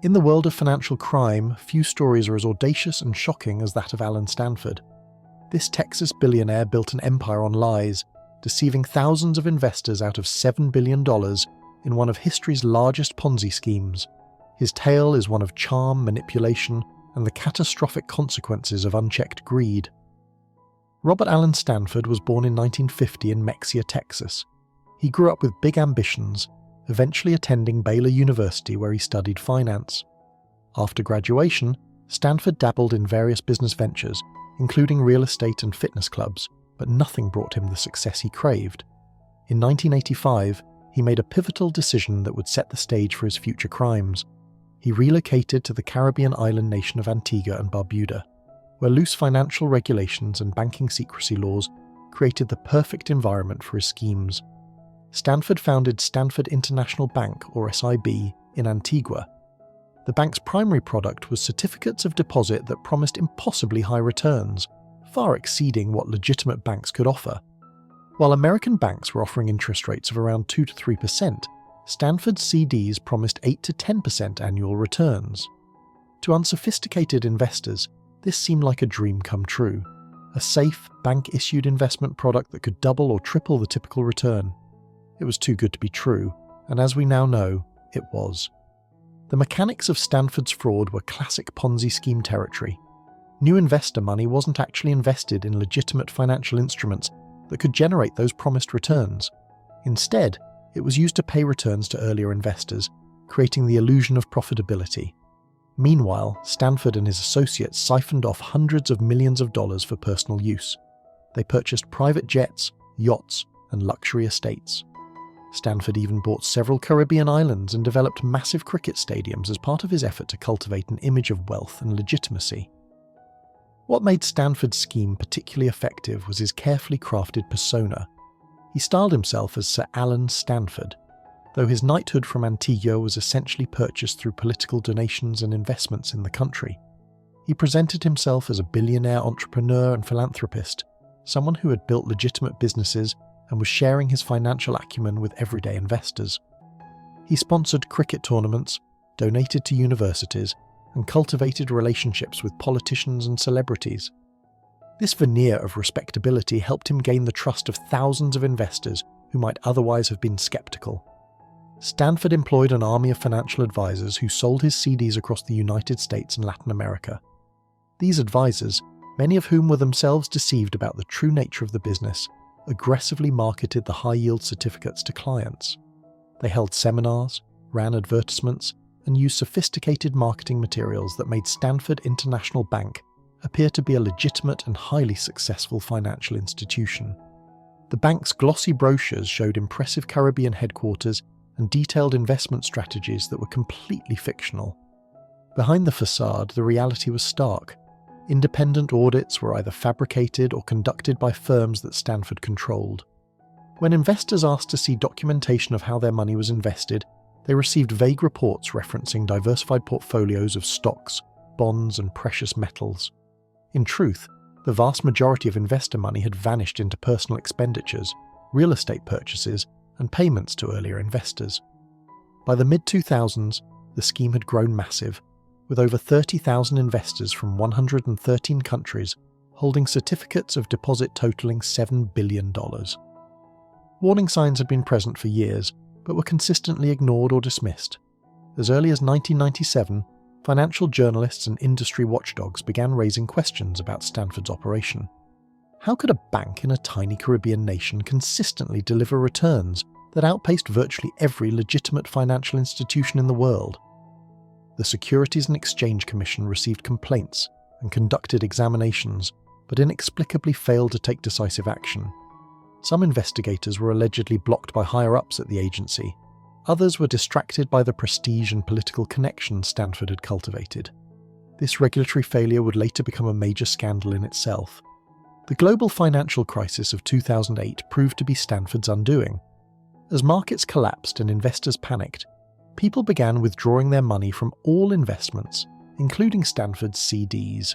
In the world of financial crime, few stories are as audacious and shocking as that of Allen Stanford. This Texas billionaire built an empire on lies, deceiving thousands of investors out of $7 billion in one of history's largest Ponzi schemes. His tale is one of charm, manipulation, and the catastrophic consequences of unchecked greed. Robert Allen Stanford was born in 1950 in Mexia, Texas. He grew up with big ambitions, eventually attending Baylor University where he studied finance. After graduation, Stanford dabbled in various business ventures, including real estate and fitness clubs, but nothing brought him the success he craved. In 1985, he made a pivotal decision that would set the stage for his future crimes. He relocated to the Caribbean island nation of Antigua and Barbuda, where loose financial regulations and banking secrecy laws created the perfect environment for his schemes. Stanford founded Stanford International Bank, or SIB, in Antigua. The bank's primary product was certificates of deposit that promised impossibly high returns, far exceeding what legitimate banks could offer. While American banks were offering interest rates of around 2 to 3%, Stanford's CDs promised 8 to 10% annual returns. To unsophisticated investors, this seemed like a dream come true, a safe, bank-issued investment product that could double or triple the typical return. It was too good to be true, and as we now know, it was. The mechanics of Stanford's fraud were classic Ponzi scheme territory. New investor money wasn't actually invested in legitimate financial instruments that could generate those promised returns. Instead, it was used to pay returns to earlier investors, creating the illusion of profitability. Meanwhile, Stanford and his associates siphoned off hundreds of millions of dollars for personal use. They purchased private jets, yachts, and luxury estates. Stanford even bought several Caribbean islands and developed massive cricket stadiums as part of his effort to cultivate an image of wealth and legitimacy. What made Stanford's scheme particularly effective was his carefully crafted persona. He styled himself as Sir Allen Stanford, though his knighthood from Antigua was essentially purchased through political donations and investments in the country. He presented himself as a billionaire entrepreneur and philanthropist, someone who had built legitimate businesses and was sharing his financial acumen with everyday investors. He sponsored cricket tournaments, donated to universities, and cultivated relationships with politicians and celebrities. This veneer of respectability helped him gain the trust of thousands of investors who might otherwise have been skeptical. Stanford employed an army of financial advisors who sold his CDs across the United States and Latin America. These advisors, many of whom were themselves deceived about the true nature of the business, aggressively marketed the high-yield certificates to clients. They held seminars, ran advertisements, and used sophisticated marketing materials that made Stanford International Bank appear to be a legitimate and highly successful financial institution. The bank's glossy brochures showed impressive Caribbean headquarters and detailed investment strategies that were completely fictional. Behind the facade, the reality was stark. Independent audits were either fabricated or conducted by firms that Stanford controlled. When investors asked to see documentation of how their money was invested, they received vague reports referencing diversified portfolios of stocks, bonds, and precious metals. In truth, the vast majority of investor money had vanished into personal expenditures, real estate purchases, and payments to earlier investors. By the mid-2000s, the scheme had grown massive, with over 30,000 investors from 113 countries holding certificates of deposit totaling $7 billion. Warning signs had been present for years, but were consistently ignored or dismissed. As early as 1997, financial journalists and industry watchdogs began raising questions about Stanford's operation. How could a bank in a tiny Caribbean nation consistently deliver returns that outpaced virtually every legitimate financial institution in the world? The Securities and Exchange Commission received complaints and conducted examinations, but inexplicably failed to take decisive action. Some investigators were allegedly blocked by higher-ups at the agency. Others were distracted by the prestige and political connections Stanford had cultivated. This regulatory failure would later become a major scandal in itself. The global financial crisis of 2008 proved to be Stanford's undoing. As markets collapsed and investors panicked, people began withdrawing their money from all investments, including Stanford's CDs.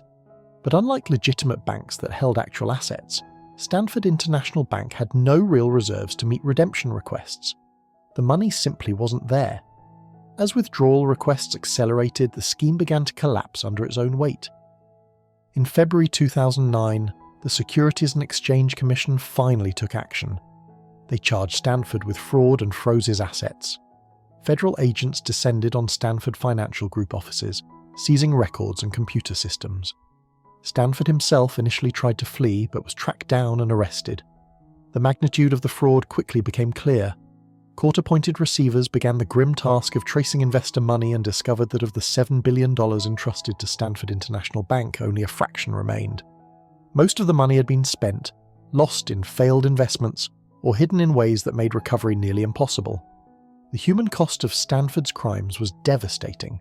But unlike legitimate banks that held actual assets, Stanford International Bank had no real reserves to meet redemption requests. The money simply wasn't there. As withdrawal requests accelerated, the scheme began to collapse under its own weight. In February 2009, the Securities and Exchange Commission finally took action. They charged Stanford with fraud and froze his assets. Federal agents descended on Stanford Financial Group offices, seizing records and computer systems. Stanford himself initially tried to flee but was tracked down and arrested. The magnitude of the fraud quickly became clear. Court-appointed receivers began the grim task of tracing investor money and discovered that of the $7 billion entrusted to Stanford International Bank, only a fraction remained. Most of the money had been spent, lost in failed investments, or hidden in ways that made recovery nearly impossible. The human cost of Stanford's crimes was devastating.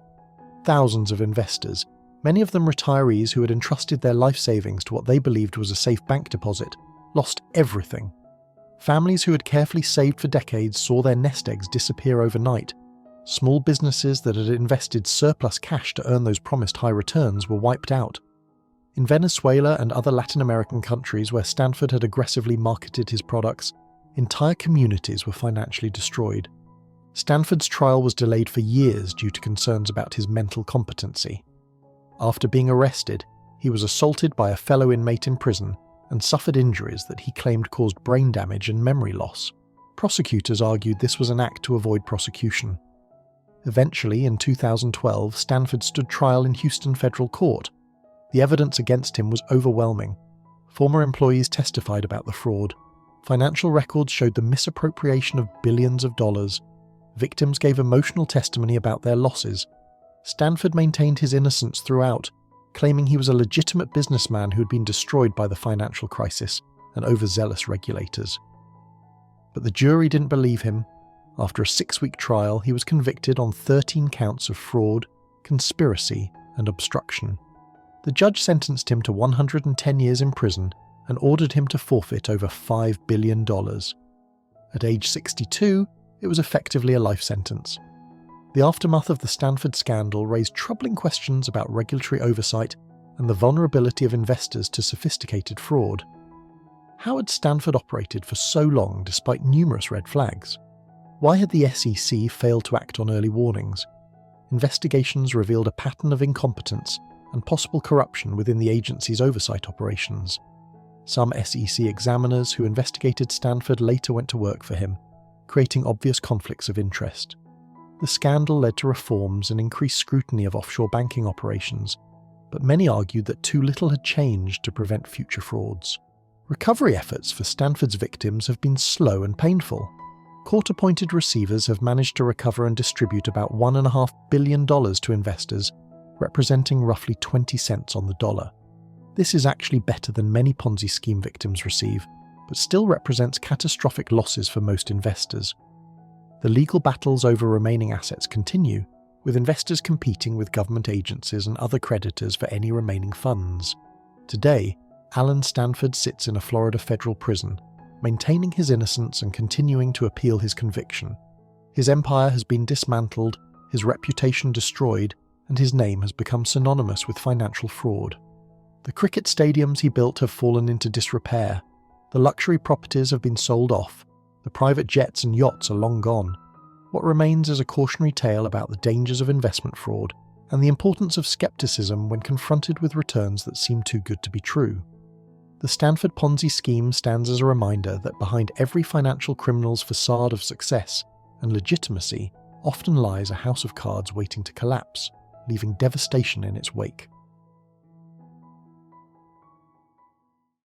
Thousands of investors, many of them retirees who had entrusted their life savings to what they believed was a safe bank deposit, lost everything. Families who had carefully saved for decades saw their nest eggs disappear overnight. Small businesses that had invested surplus cash to earn those promised high returns were wiped out. In Venezuela and other Latin American countries where Stanford had aggressively marketed his products, entire communities were financially destroyed. Stanford's trial was delayed for years due to concerns about his mental competency. After being arrested, he was assaulted by a fellow inmate in prison and suffered injuries that he claimed caused brain damage and memory loss. Prosecutors argued this was an act to avoid prosecution. Eventually, in 2012, Stanford stood trial in Houston federal court. The evidence against him was overwhelming. Former employees testified about the fraud. Financial records showed the misappropriation of billions of dollars. Victims gave emotional testimony about their losses. Stanford maintained his innocence throughout, claiming he was a legitimate businessman who had been destroyed by the financial crisis and overzealous regulators. But the jury didn't believe him. After a 6-week trial, he was convicted on 13 counts of fraud, conspiracy, and obstruction. The judge sentenced him to 110 years in prison and ordered him to forfeit over $5 billion. At age 62, it was effectively a life sentence. The aftermath of the Stanford scandal raised troubling questions about regulatory oversight and the vulnerability of investors to sophisticated fraud. How had Stanford operated for so long despite numerous red flags? Why had the SEC failed to act on early warnings? Investigations revealed a pattern of incompetence and possible corruption within the agency's oversight operations. Some SEC examiners who investigated Stanford later went to work for him, creating obvious conflicts of interest. The scandal led to reforms and increased scrutiny of offshore banking operations, but many argued that too little had changed to prevent future frauds. Recovery efforts for Stanford's victims have been slow and painful. Court-appointed receivers have managed to recover and distribute about $1.5 billion to investors, representing roughly 20 cents on the dollar. This is actually better than many Ponzi scheme victims receive, but still represents catastrophic losses for most investors. The legal battles over remaining assets continue, with investors competing with government agencies and other creditors for any remaining funds. Today, Allen Stanford sits in a Florida federal prison, maintaining his innocence and continuing to appeal his conviction. His empire has been dismantled, his reputation destroyed, and his name has become synonymous with financial fraud. The cricket stadiums he built have fallen into disrepair. The luxury properties have been sold off. The private jets and yachts are long gone. What remains is a cautionary tale about the dangers of investment fraud and the importance of skepticism when confronted with returns that seem too good to be true. The Stanford Ponzi scheme stands as a reminder that behind every financial criminal's facade of success and legitimacy often lies a house of cards waiting to collapse, leaving devastation in its wake.